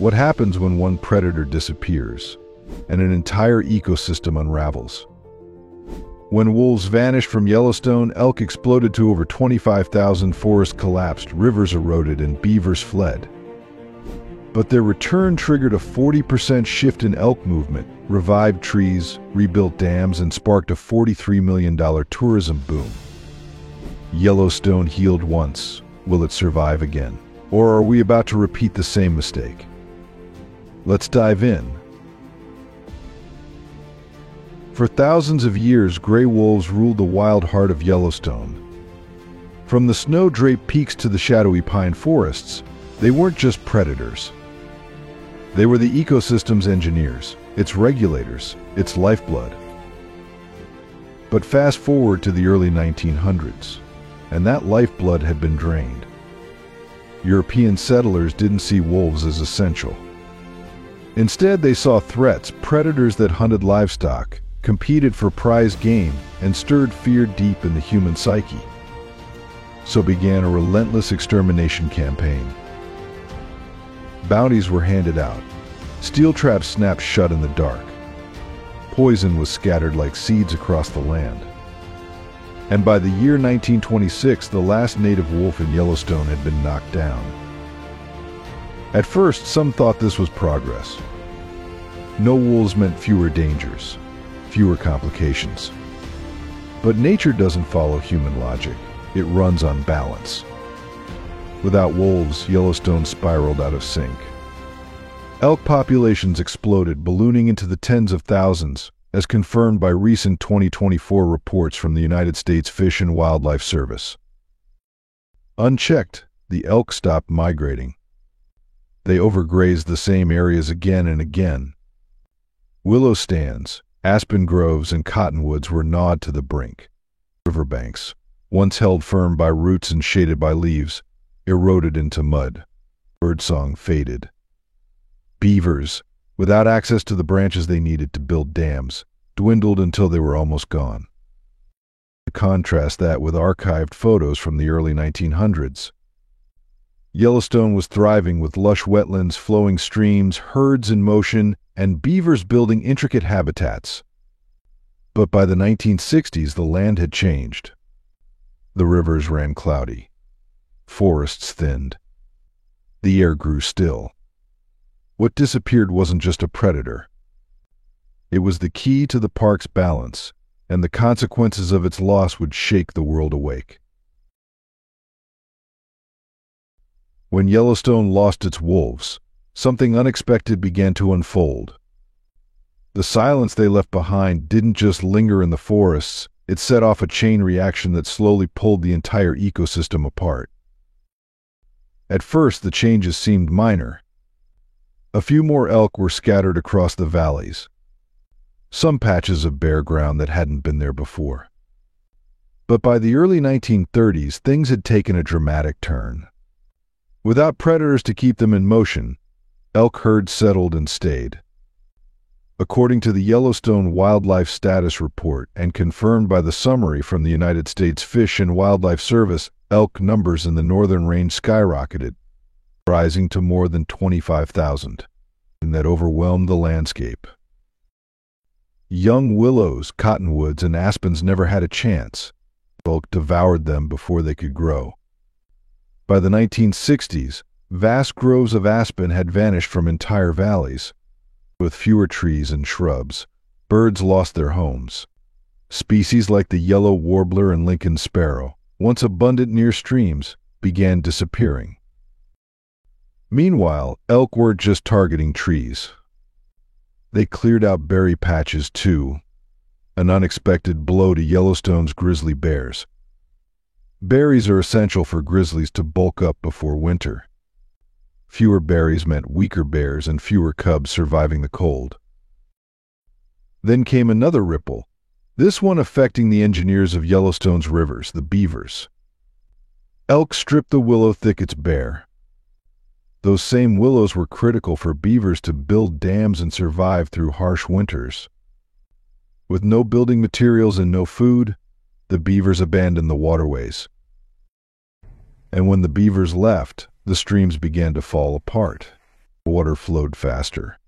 What happens when one predator disappears and an entire ecosystem unravels? When wolves vanished from Yellowstone, elk exploded to over 25,000, forests collapsed, rivers eroded, and beavers fled. But their return triggered a 40% shift in elk movement, revived trees, rebuilt dams, and sparked a $43 million tourism boom. Yellowstone healed once. Will it survive again? Or are we about to repeat the same mistake? Let's dive in. For thousands of years, gray wolves ruled the wild heart of Yellowstone. From the snow-draped peaks to the shadowy pine forests, they weren't just predators. They were the ecosystem's engineers, its regulators, its lifeblood. But fast forward to the early 1900s, and that lifeblood had been drained. European settlers didn't see wolves as essential. Instead, they saw threats, predators that hunted livestock, competed for prize game, and stirred fear deep in the human psyche. So began a relentless extermination campaign. Bounties were handed out. Steel traps snapped shut in the dark. Poison was scattered like seeds across the land. And by the year 1926, the last native wolf in Yellowstone had been knocked down. At first, some thought this was progress. No wolves meant fewer dangers, fewer complications. But nature doesn't follow human logic. It runs on balance. Without wolves, Yellowstone spiraled out of sync. Elk populations exploded, ballooning into the tens of thousands, as confirmed by recent 2024 reports from the United States Fish and Wildlife Service. Unchecked, the elk stopped migrating. They overgrazed the same areas again and again. Willow stands, aspen groves, and cottonwoods were gnawed to the brink. Riverbanks, once held firm by roots and shaded by leaves, eroded into mud. Birdsong faded. Beavers, without access to the branches they needed to build dams, dwindled until they were almost gone. Contrast that with archived photos from the early 1900s. Yellowstone was thriving with lush wetlands, flowing streams, herds in motion, and beavers building intricate habitats. But by the 1960s, the land had changed. The rivers ran cloudy. Forests thinned. The air grew still. What disappeared wasn't just a predator. It was the key to the park's balance, and the consequences of its loss would shake the world awake. When Yellowstone lost its wolves, something unexpected began to unfold. The silence they left behind didn't just linger in the forests, it set off a chain reaction that slowly pulled the entire ecosystem apart. At first, the changes seemed minor. A few more elk were scattered across the valleys. Some patches of bare ground that hadn't been there before. But by the early 1930s, things had taken a dramatic turn. Without predators to keep them in motion, elk herds settled and stayed. According to the Yellowstone Wildlife Status Report and confirmed by the summary from the United States Fish and Wildlife Service, elk numbers in the northern range skyrocketed, rising to more than 25,000, and that overwhelmed the landscape. Young willows, cottonwoods, and aspens never had a chance. Elk devoured them before they could grow. By the 1960s, vast groves of aspen had vanished from entire valleys. With fewer trees and shrubs, birds lost their homes. Species like the yellow warbler and Lincoln sparrow, once abundant near streams, began disappearing. Meanwhile, elk weren't just targeting trees. They cleared out berry patches too, an unexpected blow to Yellowstone's grizzly bears. Berries are essential for grizzlies to bulk up before winter. Fewer berries meant weaker bears and fewer cubs surviving the cold. Then came another ripple, this one affecting the engineers of Yellowstone's rivers, the beavers. Elk stripped the willow thickets bare. Those same willows were critical for beavers to build dams and survive through harsh winters. With no building materials and no food, the beavers abandoned the waterways. And when the beavers left, the streams began to fall apart. Water flowed faster.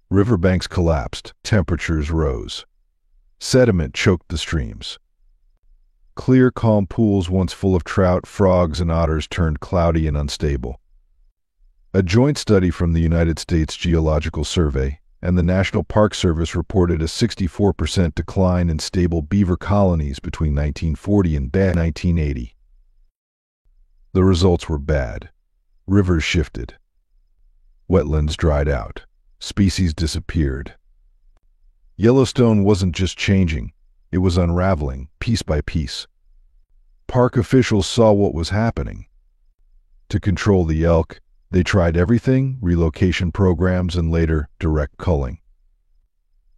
Riverbanks collapsed, temperatures rose. Sediment choked the streams. Clear, calm pools once full of trout, frogs, and otters turned cloudy and unstable. A joint study from the United States Geological Survey and the National Park Service reported a 64% decline in stable beaver colonies between 1940 and 1980. The results were bad. Rivers shifted. Wetlands dried out. Species disappeared. Yellowstone wasn't just changing, it was unraveling, piece by piece. Park officials saw what was happening. To control the elk, they tried everything: relocation programs and later, direct culling.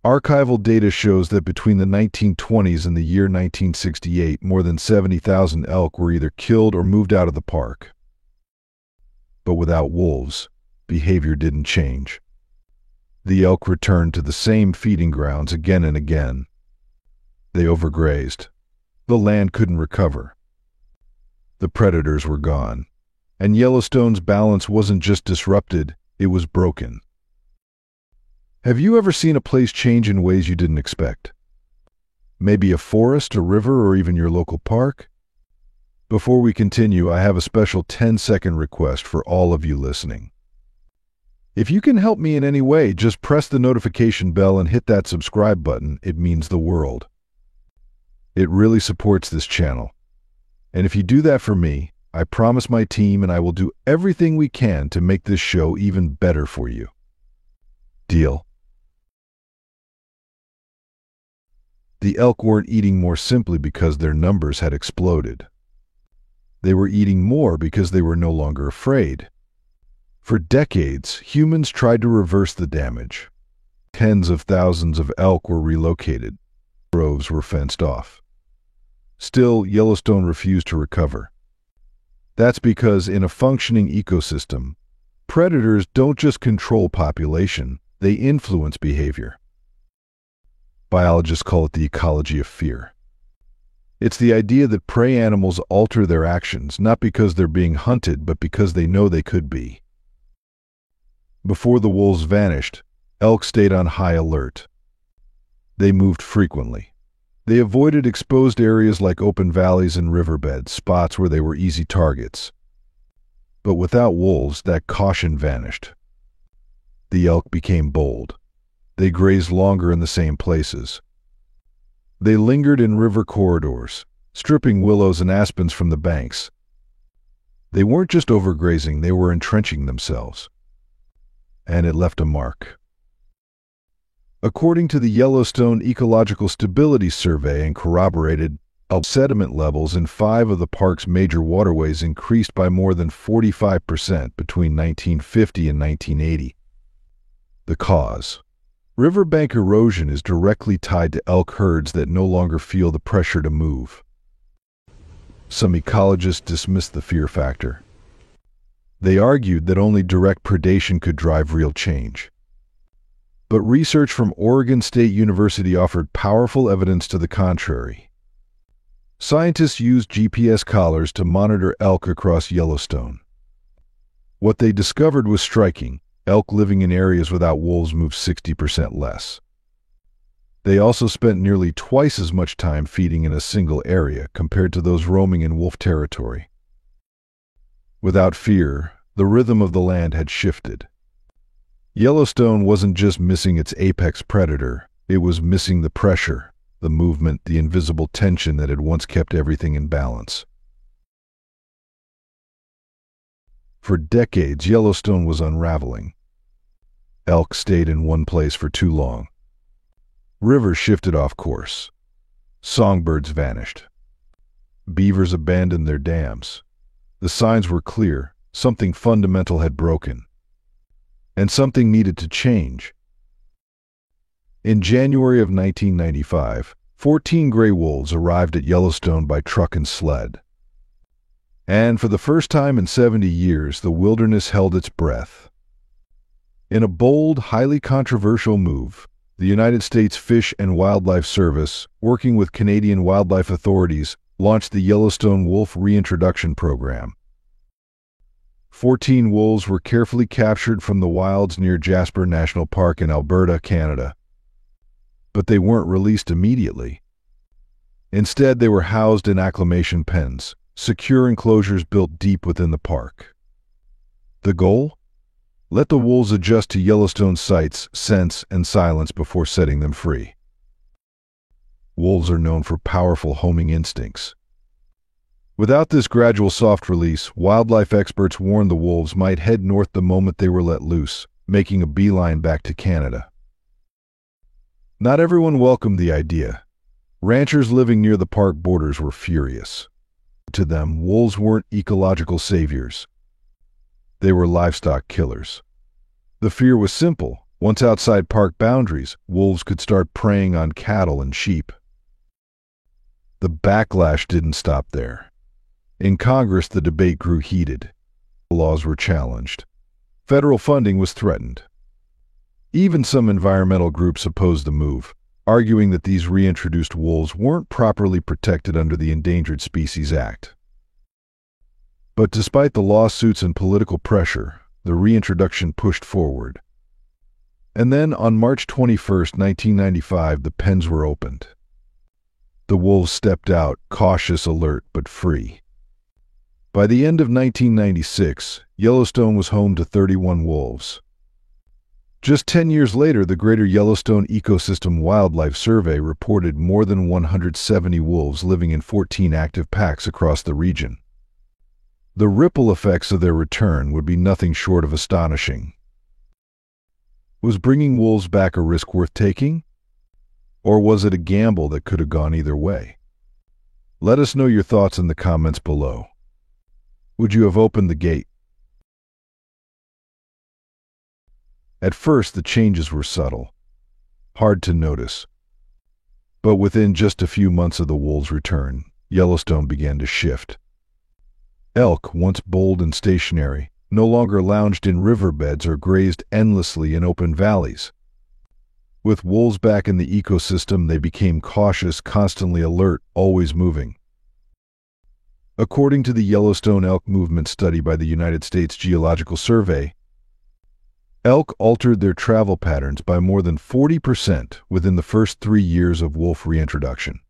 Archival data shows that between the 1920s and the year 1968, more than 70,000 elk were either killed or moved out of the park. But without wolves, behavior didn't change. The elk returned to the same feeding grounds again and again. They overgrazed. The land couldn't recover. The predators were gone, and Yellowstone's balance wasn't just disrupted, it was broken. Have you ever seen a place change in ways you didn't expect? Maybe a forest, a river, or even your local park? Before we continue, I have a special 10-second request for all of you listening. If you can help me in any way, just press the notification bell and hit that subscribe button. It means the world. It really supports this channel. And if you do that for me, I promise my team and I will do everything we can to make this show even better for you. Deal? The elk weren't eating more simply because their numbers had exploded. They were eating more because they were no longer afraid. For decades, humans tried to reverse the damage. Tens of thousands of elk were relocated. Groves were fenced off. Still, Yellowstone refused to recover. That's because in a functioning ecosystem, predators don't just control population, they influence behavior. Biologists call it the ecology of fear. It's the idea that prey animals alter their actions, not because they're being hunted, but because they know they could be. Before the wolves vanished, elk stayed on high alert. They moved frequently. They avoided exposed areas like open valleys and riverbeds, spots where they were easy targets. But without wolves, that caution vanished. The elk became bold. They grazed longer in the same places. They lingered in river corridors, stripping willows and aspens from the banks. They weren't just overgrazing, they were entrenching themselves. And it left a mark. According to the Yellowstone Ecological Stability Survey and corroborated, elk sediment levels in 5 of the park's major waterways increased by more than 45% between 1950 and 1980. The cause: riverbank erosion is directly tied to elk herds that no longer feel the pressure to move. Some ecologists dismissed the fear factor. They argued that only direct predation could drive real change. But research from Oregon State University offered powerful evidence to the contrary. Scientists used GPS collars to monitor elk across Yellowstone. What they discovered was striking. Elk living in areas without wolves moved 60% less. They also spent nearly twice as much time feeding in a single area compared to those roaming in wolf territory. Without fear, the rhythm of the land had shifted. Yellowstone wasn't just missing its apex predator, it was missing the pressure, the movement, the invisible tension that had once kept everything in balance. For decades, Yellowstone was unraveling. Elk stayed in one place for too long. Rivers shifted off course. Songbirds vanished. Beavers abandoned their dams. The signs were clear. Something fundamental had broken. And something needed to change. In January of 1995, 14 gray wolves arrived at Yellowstone by truck and sled. And for the first time in 70 years, the wilderness held its breath. In a bold, highly controversial move, the United States Fish and Wildlife Service, working with Canadian wildlife authorities, launched the Yellowstone Wolf Reintroduction Program. 14 wolves were carefully captured from the wilds near Jasper National Park in Alberta, Canada. But they weren't released immediately. Instead, they were housed in acclimation pens, secure enclosures built deep within the park. The goal? Let the wolves adjust to Yellowstone's sights, scents, and silence before setting them free. Wolves are known for powerful homing instincts. Without this gradual soft release, wildlife experts warned the wolves might head north the moment they were let loose, making a beeline back to Canada. Not everyone welcomed the idea. Ranchers living near the park borders were furious. To them, wolves weren't ecological saviors. They were livestock killers. The fear was simple. Once outside park boundaries, wolves could start preying on cattle and sheep. The backlash didn't stop there. In Congress, the debate grew heated. Laws were challenged. Federal funding was threatened. Even some environmental groups opposed the move, arguing that these reintroduced wolves weren't properly protected under the Endangered Species Act. But despite the lawsuits and political pressure, the reintroduction pushed forward. And then, on March 21, 1995, the pens were opened. The wolves stepped out, cautious, alert, but free. By the end of 1996, Yellowstone was home to 31 wolves. Just 10 years later, the Greater Yellowstone Ecosystem Wildlife Survey reported more than 170 wolves living in 14 active packs across the region. The ripple effects of their return would be nothing short of astonishing. Was bringing wolves back a risk worth taking? Or was it a gamble that could have gone either way? Let us know your thoughts in the comments below. Would you have opened the gate? At first, the changes were subtle, hard to notice. But within just a few months of the wolves' return, Yellowstone began to shift. Elk, once bold and stationary, no longer lounged in riverbeds or grazed endlessly in open valleys. With wolves back in the ecosystem, they became cautious, constantly alert, always moving. According to the Yellowstone Elk Movement study by the United States Geological Survey, elk altered their travel patterns by more than 40% within the first 3 years of wolf reintroduction.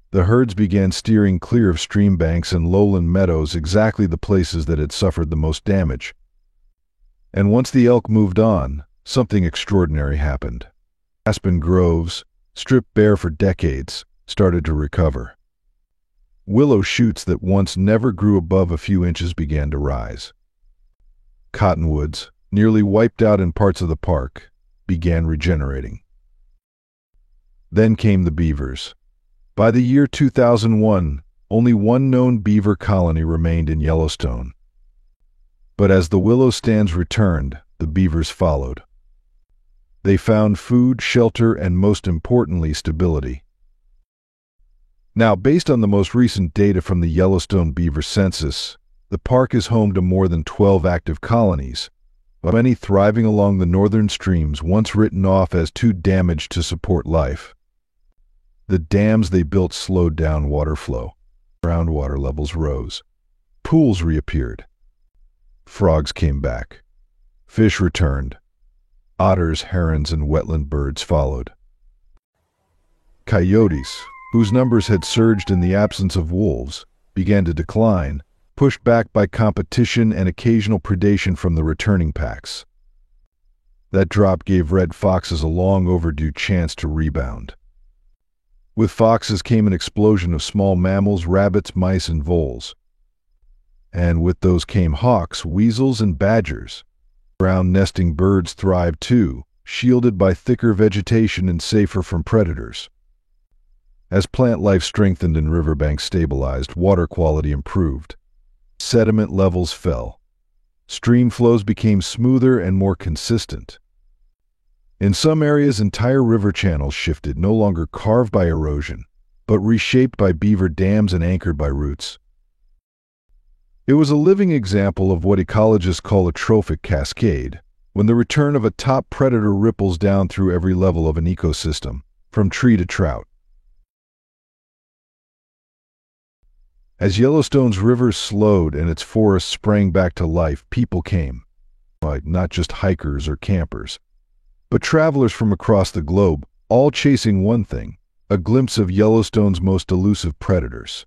The herds began steering clear of stream banks and lowland meadows, exactly the places that had suffered the most damage. And once the elk moved on, something extraordinary happened. Aspen groves, stripped bare for decades, started to recover. Willow shoots that once never grew above a few inches began to rise. Cottonwoods, nearly wiped out in parts of the park, began regenerating. Then came the beavers. By the year 2001, only one known beaver colony remained in Yellowstone. But as the willow stands returned, the beavers followed. They found food, shelter, and most importantly, stability. Now, based on the most recent data from the Yellowstone Beaver Census, the park is home to more than 12 active colonies, with many thriving along the northern streams once written off as too damaged to support life. The dams they built slowed down water flow. Groundwater levels rose. Pools reappeared. Frogs came back. Fish returned. Otters, herons, and wetland birds followed. Coyotes, whose numbers had surged in the absence of wolves, began to decline, pushed back by competition and occasional predation from the returning packs. That drop gave red foxes a long overdue chance to rebound. With foxes came an explosion of small mammals, rabbits, mice, and voles. And with those came hawks, weasels, and badgers. Ground nesting birds thrived too, shielded by thicker vegetation and safer from predators. As plant life strengthened and riverbanks stabilized, water quality improved. Sediment levels fell. Stream flows became smoother and more consistent. In some areas, entire river channels shifted, no longer carved by erosion, but reshaped by beaver dams and anchored by roots. It was a living example of what ecologists call a trophic cascade, when the return of a top predator ripples down through every level of an ecosystem, from tree to trout. As Yellowstone's rivers slowed and its forests sprang back to life, people came, not just hikers or campers, but travelers from across the globe, all chasing one thing: a glimpse of Yellowstone's most elusive predators.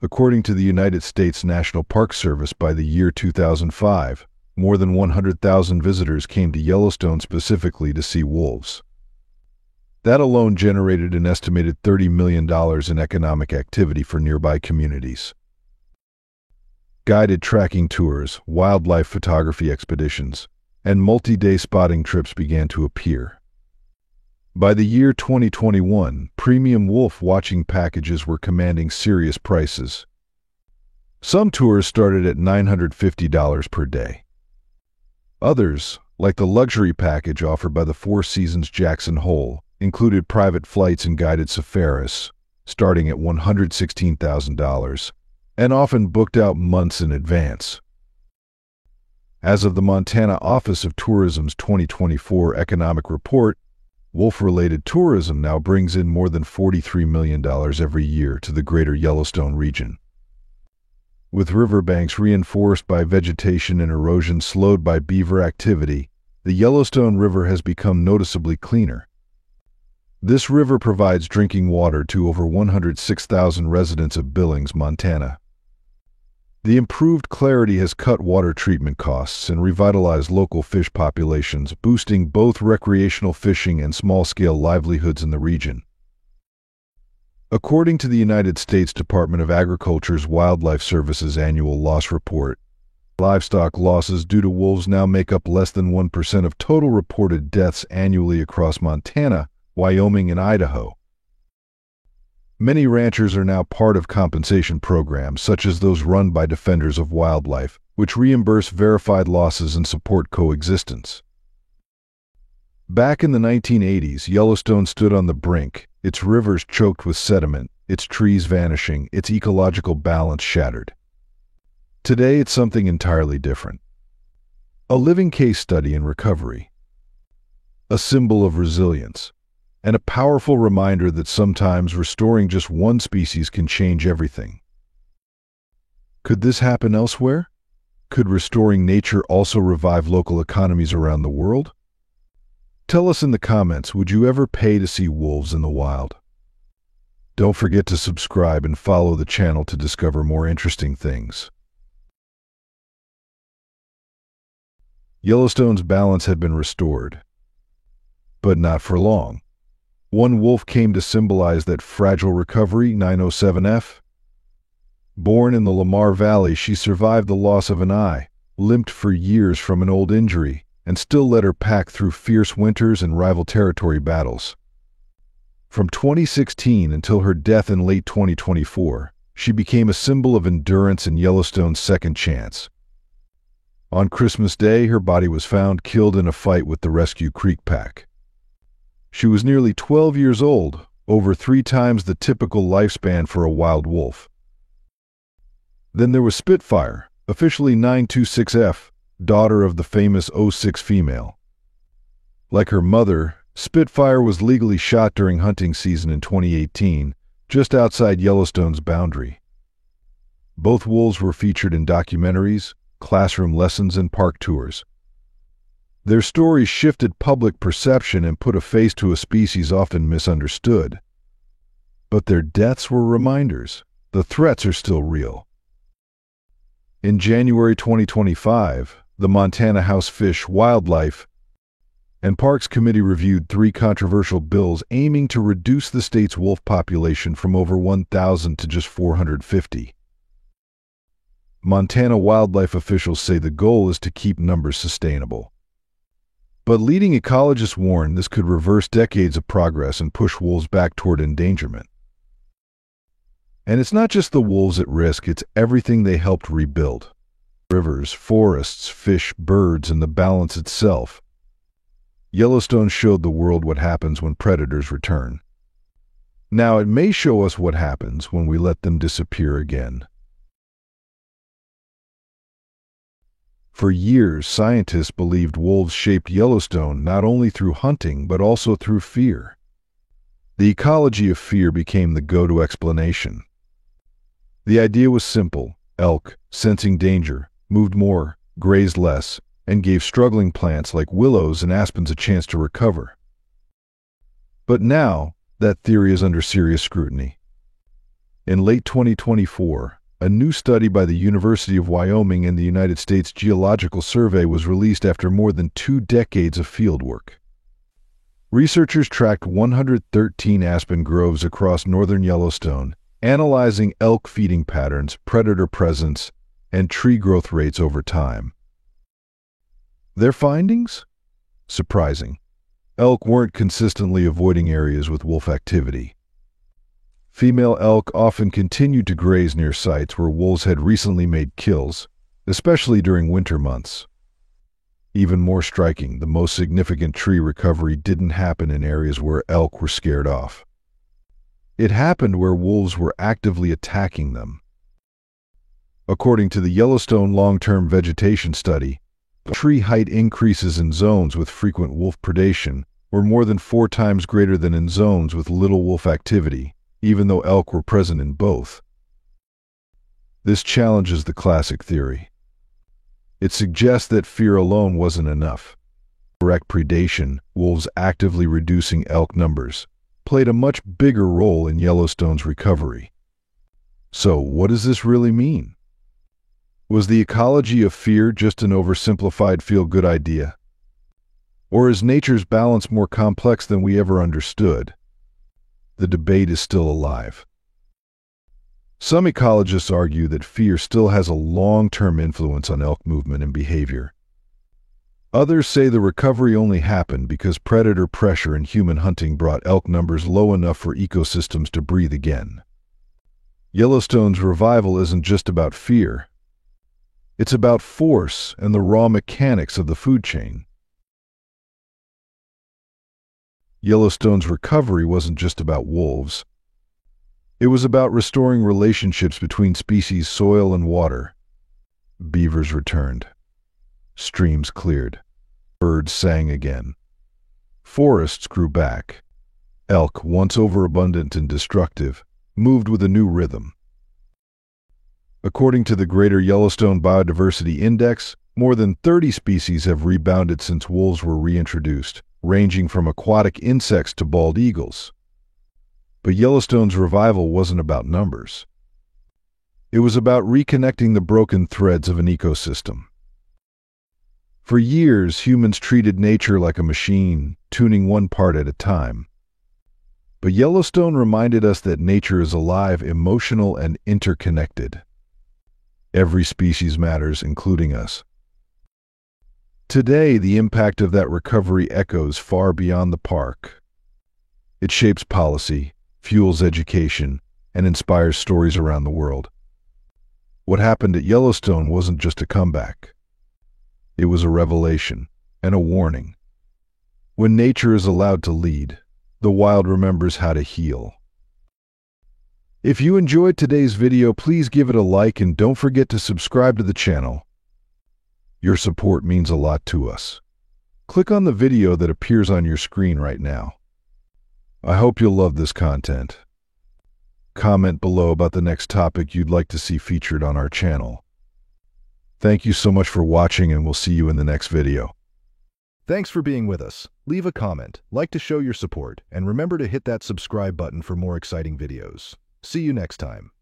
According to the United States National Park Service, by the year 2005, more than 100,000 visitors came to Yellowstone specifically to see wolves. That alone generated an estimated $30 million in economic activity for nearby communities. Guided tracking tours, wildlife photography expeditions, and multi-day spotting trips began to appear. By the year 2021, premium wolf watching packages were commanding serious prices. Some tours started at $950 per day. Others, like the luxury package offered by the Four Seasons Jackson Hole, included private flights and guided safaris, starting at $116,000, and often booked out months in advance. As of the Montana Office of Tourism's 2024 economic report, wolf-related tourism now brings in more than $43 million every year to the greater Yellowstone region. With riverbanks reinforced by vegetation and erosion slowed by beaver activity, the Yellowstone River has become noticeably cleaner. This river provides drinking water to over 106,000 residents of Billings, Montana. The improved clarity has cut water treatment costs and revitalized local fish populations, boosting both recreational fishing and small-scale livelihoods in the region. According to the United States Department of Agriculture's Wildlife Service's annual loss report, livestock losses due to wolves now make up less than 1% of total reported deaths annually across Montana, Wyoming, and Idaho. Many ranchers are now part of compensation programs such as those run by Defenders of Wildlife, which reimburse verified losses and support coexistence. Back in the 1980s, Yellowstone stood on the brink, its rivers choked with sediment, its trees vanishing, its ecological balance shattered. Today, it's something entirely different. A living case study in recovery. A symbol of resilience. And a powerful reminder that sometimes restoring just one species can change everything. Could this happen elsewhere? Could restoring nature also revive local economies around the world? Tell us in the comments, would you ever pay to see wolves in the wild? Don't forget to subscribe and follow the channel to discover more interesting things. Yellowstone's balance had been restored, but not for long. One wolf came to symbolize that fragile recovery, 907F. Born in the Lamar Valley, she survived the loss of an eye, limped for years from an old injury, and still led her pack through fierce winters and rival territory battles. From 2016 until her death in late 2024, she became a symbol of endurance and Yellowstone's second chance. On Christmas Day, her body was found killed in a fight with the Rescue Creek Pack. She was nearly 12 years old, over 3 times the typical lifespan for a wild wolf. Then there was Spitfire, officially 926F, daughter of the famous 06 female. Like her mother, Spitfire was legally shot during hunting season in 2018, just outside Yellowstone's boundary. Both wolves were featured in documentaries, classroom lessons, and park tours. Their stories shifted public perception and put a face to a species often misunderstood. But their deaths were reminders. The threats are still real. In January 2025, the Montana House Fish, Wildlife, and Parks Committee reviewed 3 controversial bills aiming to reduce the state's wolf population from over 1,000 to just 450. Montana wildlife officials say the goal is to keep numbers sustainable. But leading ecologists warn this could reverse decades of progress and push wolves back toward endangerment. And it's not just the wolves at risk, it's everything they helped rebuild. Rivers, forests, fish, birds, and the balance itself. Yellowstone showed the world what happens when predators return. Now it may show us what happens when we let them disappear again. For years, scientists believed wolves shaped Yellowstone not only through hunting but also through fear. The ecology of fear became the go-to explanation. The idea was simple. Elk, sensing danger, moved more, grazed less, and gave struggling plants like willows and aspens a chance to recover. But now, that theory is under serious scrutiny. In late 2024, a new study by the University of Wyoming and the United States Geological Survey was released after more than 2 decades of fieldwork. Researchers tracked 113 aspen groves across northern Yellowstone, analyzing elk feeding patterns, predator presence, and tree growth rates over time. Their findings? Surprising. Elk weren't consistently avoiding areas with wolf activity. Female elk often continued to graze near sites where wolves had recently made kills, especially during winter months. Even more striking, the most significant tree recovery didn't happen in areas where elk were scared off. It happened where wolves were actively attacking them. According to the Yellowstone Long-Term Vegetation Study, tree height increases in zones with frequent wolf predation were more than 4 times greater than in zones with little wolf activity, even though elk were present in both. This challenges the classic theory. It suggests that fear alone wasn't enough. Direct predation, wolves actively reducing elk numbers, played a much bigger role in Yellowstone's recovery. So, what does this really mean? Was the ecology of fear just an oversimplified feel-good idea? Or is nature's balance more complex than we ever understood? The debate is still alive. Some ecologists argue that fear still has a long-term influence on elk movement and behavior. Others say the recovery only happened because predator pressure and human hunting brought elk numbers low enough for ecosystems to breathe again. Yellowstone's revival isn't just about fear. It's about force and the raw mechanics of the food chain. Yellowstone's recovery wasn't just about wolves. It was about restoring relationships between species, soil, and water. Beavers returned. Streams cleared. Birds sang again. Forests grew back. Elk, once overabundant and destructive, moved with a new rhythm. According to the Greater Yellowstone Biodiversity Index, more than 30 species have rebounded since wolves were reintroduced, ranging from aquatic insects to bald eagles. But Yellowstone's revival wasn't about numbers. It was about reconnecting the broken threads of an ecosystem. For years, humans treated nature like a machine, tuning one part at a time. But Yellowstone reminded us that nature is alive, emotional, and interconnected. Every species matters, including us. Today, the impact of that recovery echoes far beyond the park. It shapes policy, fuels education, and inspires stories around the world. What happened at Yellowstone wasn't just a comeback. It was a revelation and a warning. When nature is allowed to lead, the wild remembers how to heal. If you enjoyed today's video, please give it a like and don't forget to subscribe to the channel. Your support means a lot to us. Click on the video that appears on your screen right now. I hope you'll love this content. Comment below about the next topic you'd like to see featured on our channel. Thank you so much for watching, and we'll see you in the next video. Thanks for being with us. Leave a comment, like to show your support, and remember to hit that subscribe button for more exciting videos. See you next time.